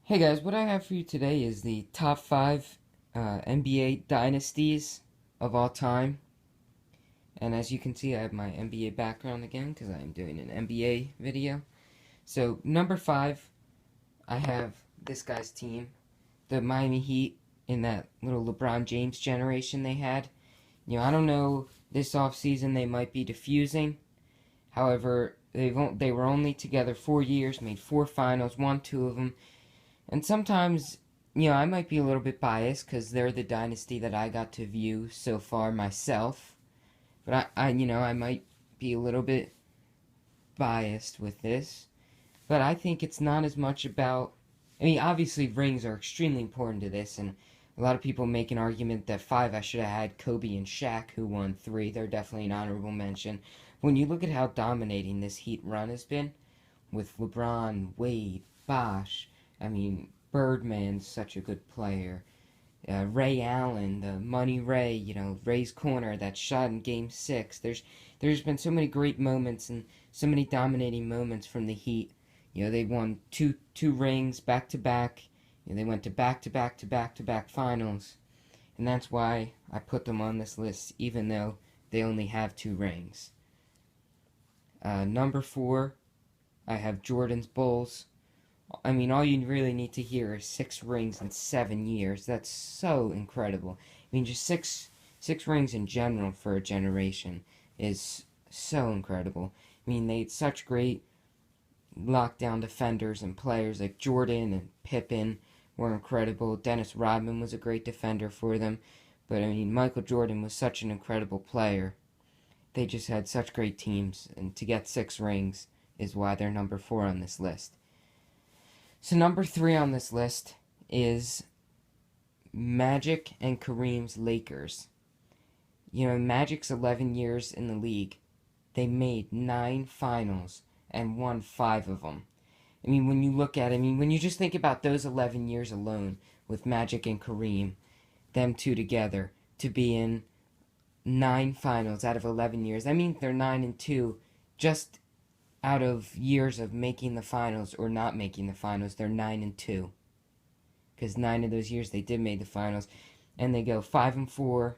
Hey guys, what I have for you today is the top 5 NBA dynasties of all time. And as you can see, I have my NBA background again because I am doing an NBA video. So, number 5, I have this guy's team, the Miami Heat, in that little LeBron James generation they had. I don't know, this offseason they might be diffusing. However, they were only together 4 years, made 4 finals, won 2 of them. And sometimes, I might be a little bit biased because they're the dynasty that I got to view so far myself. But I might be a little bit biased with this. But I think it's not as much about. I mean, obviously, rings are extremely important to this, and a lot of people make an argument that 5 I should have had Kobe and Shaq, who won 3. They're definitely an honorable mention. When you look at how dominating this Heat run has been, with LeBron, Wade, Bosh, I mean, Birdman's such a good player. Ray Allen, the Money Ray, Ray's corner, that shot in Game 6. There's been so many great moments and so many dominating moments from the Heat. They won two rings back to back. They went to back to back to back to back finals. And that's why I put them on this list, even though they only have 2 rings. Number 4, I have Jordan's Bulls. I mean, all you really need to hear is 6 rings in 7 years. That's so incredible. I mean, just six rings in general for a generation is so incredible. I mean, they had such great lockdown defenders and players like Jordan and Pippen were incredible. Dennis Rodman was a great defender for them. But, I mean, Michael Jordan was such an incredible player. They just had such great teams. And to get 6 rings is why they're number 4 on this list. So number 3 on this list is Magic and Kareem's Lakers. Magic's 11 years in the league. They made 9 finals and won 5 of them. I mean, when you look at it, when you just think about those 11 years alone with Magic and Kareem, them two together, to be in 9 finals out of 11 years. I mean, they're 9-2 just out of years of making the finals or not making the finals. They're 9-2 because 9 of those years they did make the finals, and they go 5-4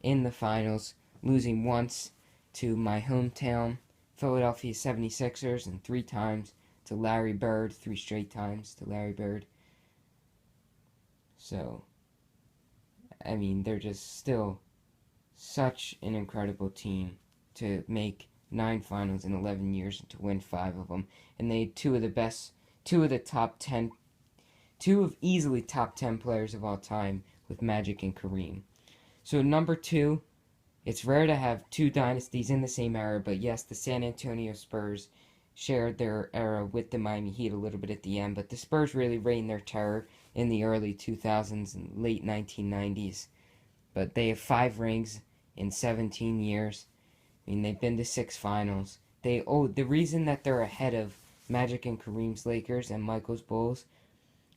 in the finals, losing once to my hometown Philadelphia 76ers and 3 times to Larry Bird, 3 straight times to Larry Bird. So, I mean, they're just still such an incredible team to make 9 finals in 11 years and to win 5 of them. And they had 2 of the best, 2 of the top 10, 2 of easily top 10 players of all time with Magic and Kareem. So number 2, it's rare to have 2 dynasties in the same era, but yes, the San Antonio Spurs shared their era with the Miami Heat a little bit at the end, but the Spurs really reigned their terror in the early 2000s and late 1990s. But they have 5 rings in 17 years. I mean, they've been to 6 finals. The reason that they're ahead of Magic and Kareem's Lakers and Michael's Bulls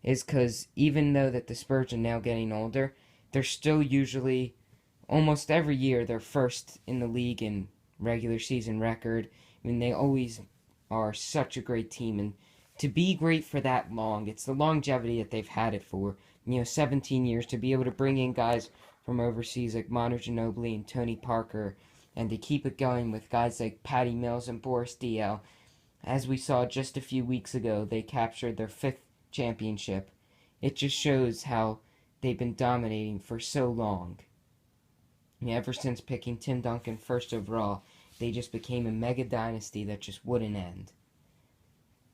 is because even though that the Spurs are now getting older, they're still usually, almost every year, they're first in the league in regular season record. I mean, they always are such a great team, and to be great for that long, it's the longevity that they've had it for. 17 years, to be able to bring in guys from overseas like Manu Ginobili and Tony Parker, and to keep it going with guys like Patty Mills and Boris Diaw. As we saw just a few weeks ago, they captured their 5th championship. It just shows how they've been dominating for so long. Ever since picking Tim Duncan first overall, they just became a mega dynasty that just wouldn't end.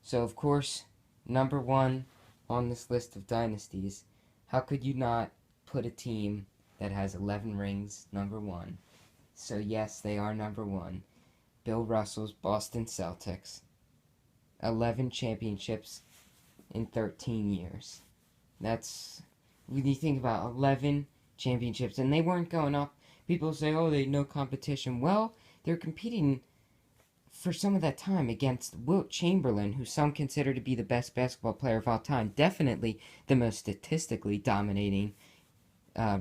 So, of course, number 1 on this list of dynasties, how could you not put a team that has 11 rings number 1? So yes, they are number 1. Bill Russell's Boston Celtics. 11 championships in 13 years. That's, when you think about 11 championships, and they weren't going up. People say, oh, they had no competition. Well, they're competing for some of that time against Wilt Chamberlain, who some consider to be the best basketball player of all time. Definitely the most statistically dominating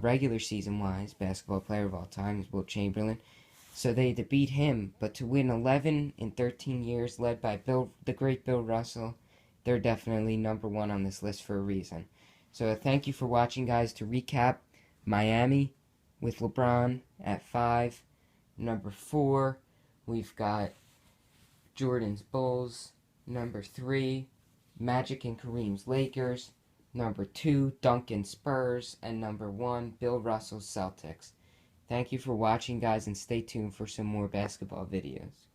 regular season-wise basketball player of all time is Wilt Chamberlain. So they had to beat him, but to win 11 in 13 years, led by the great Bill Russell, they're definitely number one on this list for a reason. So thank you for watching, guys. To recap, Miami with LeBron at 5. Number 4, we've got Jordan's Bulls. Number 3, Magic and Kareem's Lakers. Number 2, Duncan Spurs. And number 1, Bill Russell's Celtics. Thank you for watching, guys, and stay tuned for some more basketball videos.